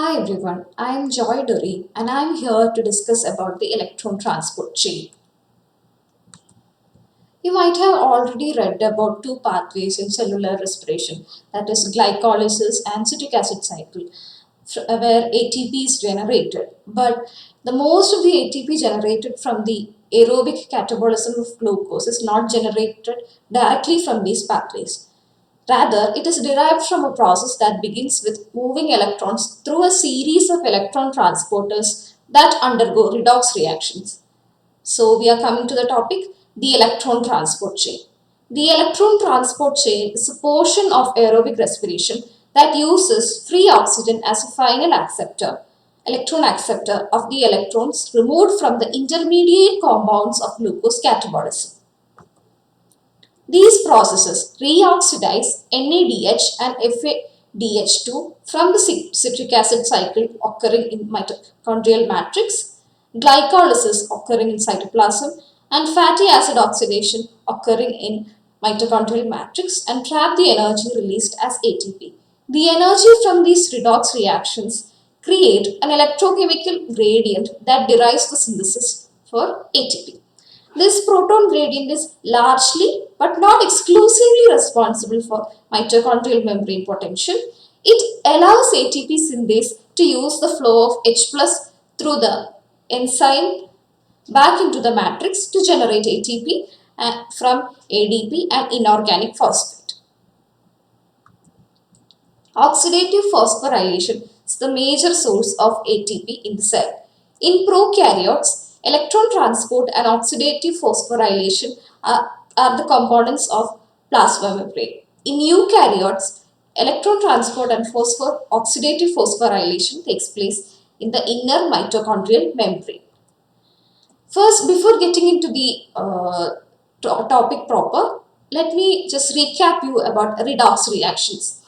Hi everyone, I am Joy Dury and I am here to discuss about the electron transport chain. You might have already read about two pathways in cellular respiration, that is glycolysis and citric acid cycle, where ATP is generated. But the most of the ATP generated from the aerobic catabolism of glucose is not generated directly from these pathways. Rather, it is derived from a process that begins with moving electrons through a series of electron transporters that undergo redox reactions. So, we are coming to the topic, the electron transport chain. The electron transport chain is a portion of aerobic respiration that uses free oxygen as a final acceptor, electron acceptor of the electrons removed from the intermediate compounds of glucose catabolism. These processes reoxidize NADH and FADH2 from the citric acid cycle occurring in mitochondrial matrix, glycolysis occurring in cytoplasm, and fatty acid oxidation occurring in mitochondrial matrix and trap the energy released as ATP. The energy from these redox reactions create an electrochemical gradient that derives the synthesis for ATP. This proton gradient is largely but not exclusively responsible for mitochondrial membrane potential. It allows ATP synthase to use the flow of H plus through the enzyme back into the matrix to generate ATP from ADP and inorganic phosphate. Oxidative phosphorylation is the major source of ATP in the cell. In prokaryotes, electron transport and oxidative phosphorylation are the components of plasma membrane. In eukaryotes, electron transport and oxidative phosphorylation takes place in the inner mitochondrial membrane. First, before getting into the topic proper, let me just recap you about redox reactions.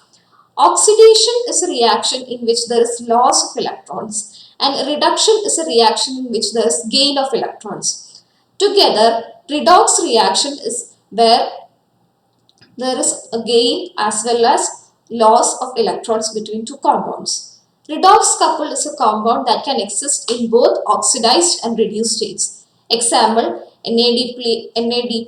Oxidation is a reaction in which there is loss of electrons and reduction is a reaction in which there is gain of electrons. Together, redox reaction is where there is a gain as well as loss of electrons between two compounds. Redox couple is a compound that can exist in both oxidized and reduced states. Example, NAD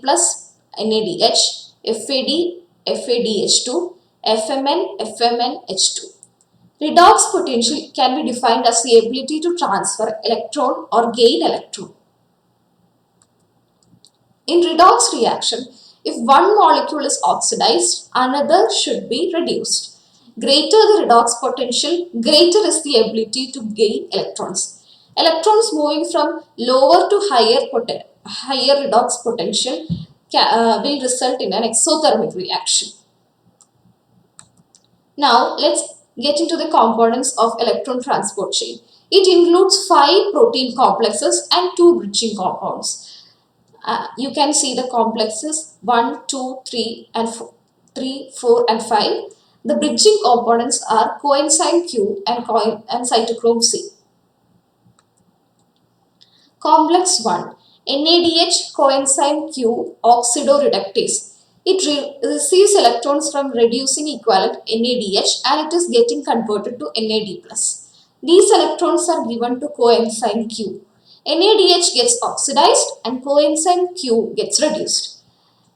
plus NADH, FAD, FADH2, FMN, FMNH2. Redox potential can be defined as the ability to transfer electron or gain electron. In redox reaction, if one molecule is oxidized, another should be reduced. Greater the redox potential, greater is the ability to gain electrons. Electrons moving from lower to higher redox potential will result in an exothermic reaction. Now, let's get into the components of electron transport chain. It includes 5 protein complexes and 2 bridging compounds. You can see the complexes 1, 2, 3 and 4, 3, 4 and 5. The bridging components are coenzyme Q and cytochrome C. Complex 1, NADH coenzyme Q oxidoreductase. It receives electrons from reducing equivalent NADH and it is getting converted to NAD+. These electrons are given to coenzyme Q. NADH gets oxidized and coenzyme Q gets reduced.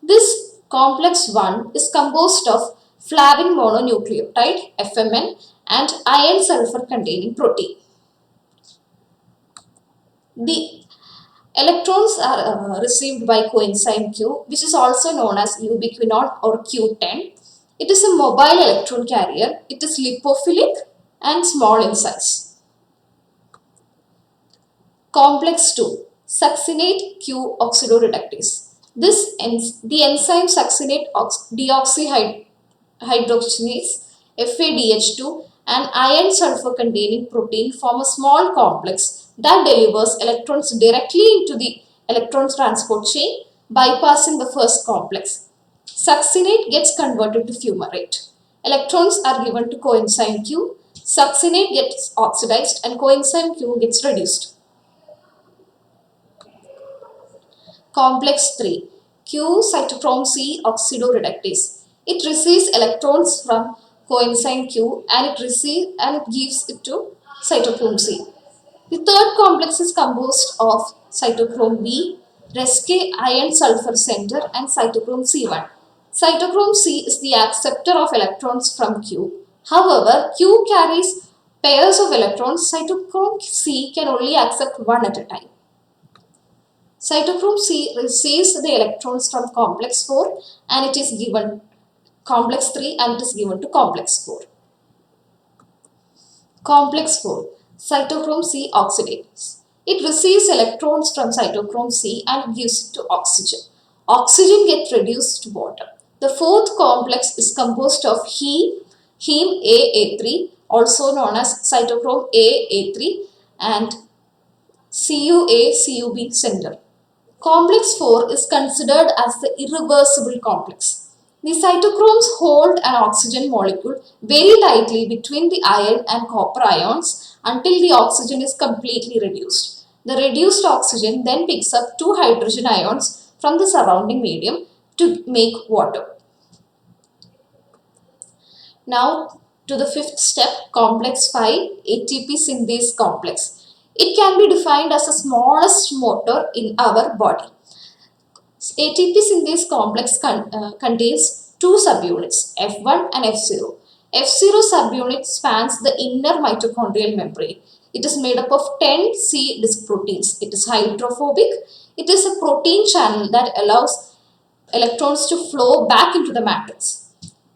This complex 1 is composed of flavin mononucleotide FMN and iron sulfur containing protein. The electrons are received by coenzyme Q, which is also known as ubiquinone or Q10. It is a mobile electron carrier. It is lipophilic and small in size. Complex 2, succinate Q oxidoreductase. The enzyme succinate deoxyhydrogenase FADH2 and iron sulfur containing protein form a small complex that delivers electrons directly into the electron transport chain, bypassing the first complex. Succinate gets converted to fumarate. Electrons are given to coenzyme Q. Succinate gets oxidized and coenzyme Q gets reduced. Complex 3, Q cytochrome C oxidoreductase. It receives electrons from coenzyme Q and it gives it to cytochrome C. The third complex is composed of cytochrome B, rescue iron sulfur center, and cytochrome C1. Cytochrome C is the acceptor of electrons from Q. However, Q carries pairs of electrons. Cytochrome C can only accept one at a time. Cytochrome C receives the electrons from complex 4 and it is given complex 3 and it is given to complex 4. Complex 4. Cytochrome C oxidates. It receives electrons from cytochrome C and gives it to oxygen. Oxygen gets reduced to water. The fourth complex is composed of heme AA3, also known as cytochrome AA3, and CuA-CuB center. Complex 4 is considered as the irreversible complex. The cytochromes hold an oxygen molecule very tightly between the iron and copper ions until the oxygen is completely reduced. The reduced oxygen then picks up two hydrogen ions from the surrounding medium to make water. Now to the fifth step, complex 5, ATP synthase complex. It can be defined as the smallest motor in our body. ATP synthase complex contains two subunits, F1 and F0. F0 subunit spans the inner mitochondrial membrane. It is made up of 10 C disc proteins. It is hydrophobic. It is a protein channel that allows electrons to flow back into the matrix.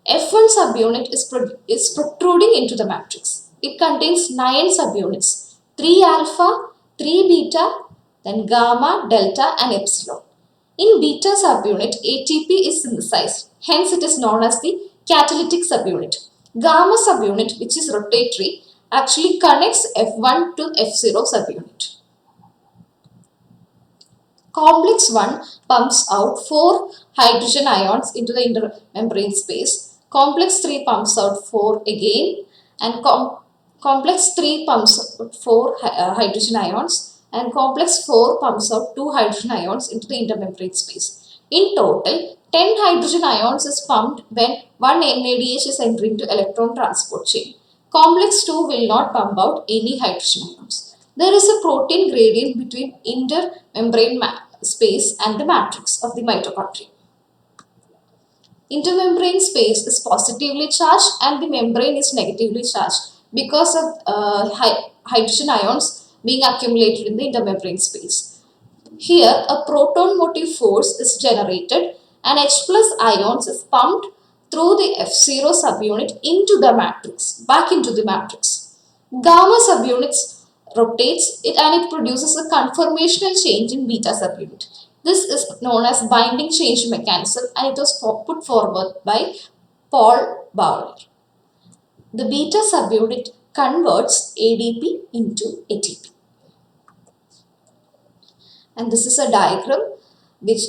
F1 subunit is protruding into the matrix. It contains 9 subunits, 3 alpha, 3 beta, then gamma, delta and epsilon. In beta subunit, ATP is synthesized, hence it is known as the catalytic subunit. Gamma subunit, which is rotatory, actually connects F1 to F0 subunit. Complex 1 pumps out 4 hydrogen ions into the intermembrane space. Complex 3 pumps out 4 again, and complex 3 pumps out 4 hydrogen ions, and complex 4 pumps out 2 hydrogen ions into the intermembrane space. In total, 10 hydrogen ions is pumped when one NADH is entering to electron transport chain. Complex 2 will not pump out any hydrogen ions. There is a protein gradient between intermembrane space and the matrix of the mitochondria. Intermembrane space is positively charged and the membrane is negatively charged because of hydrogen ions being accumulated in the intermembrane space. Here, a proton motive force is generated and H plus ions is pumped through the F0 subunit into the matrix, back into the matrix. Gamma subunits rotates it and it produces a conformational change in beta subunit. This is known as binding change mechanism and it was put forward by Paul Bauer. The beta subunit converts ADP into ATP. And this is a diagram which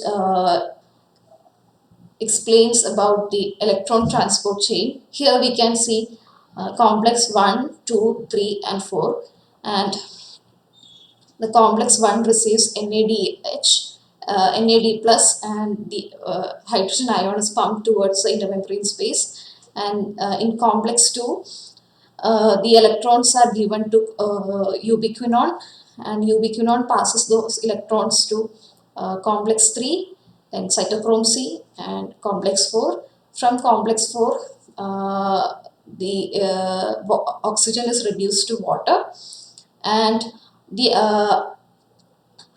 explains about the electron transport chain. Here we can see complex 1, 2, 3 and 4, and the complex 1 receives NADH, NAD plus, and the hydrogen ion is pumped towards the intermembrane space, and in complex 2 the electrons are given to ubiquinone, and ubiquinone passes those electrons to complex 3, then cytochrome C, and complex 4. From complex 4, the oxygen is reduced to water, and the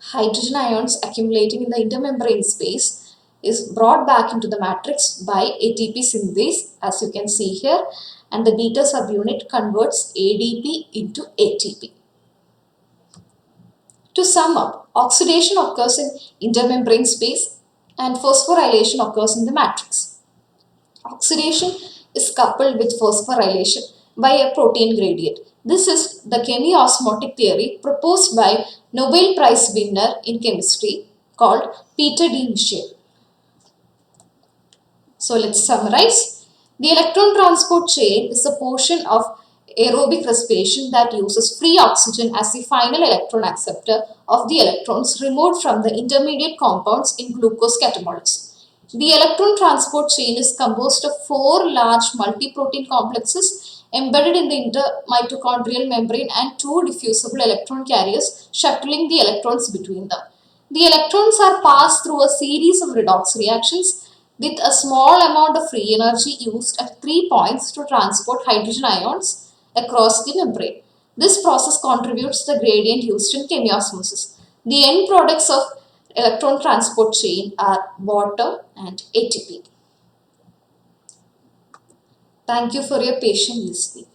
hydrogen ions accumulating in the intermembrane space is brought back into the matrix by ATP synthase, as you can see here, and the beta subunit converts ADP into ATP. To sum up, oxidation occurs in intermembrane space and phosphorylation occurs in the matrix. Oxidation is coupled with phosphorylation by a protein gradient. This is the chemiosmotic theory proposed by Nobel Prize winner in chemistry called Peter D. Michel. So let's summarize. The electron transport chain is a portion of aerobic respiration that uses free oxygen as the final electron acceptor of the electrons removed from the intermediate compounds in glucose catabolism. The electron transport chain is composed of 4 large multi-protein complexes embedded in the intermitochondrial membrane and two diffusible electron carriers shuttling the electrons between them. The electrons are passed through a series of redox reactions with a small amount of free energy used at 3 points to transport hydrogen ions across the membrane. This process contributes to the gradient used in chemiosmosis. The end products of electron transport chain are water and ATP. Thank you for your patient listening.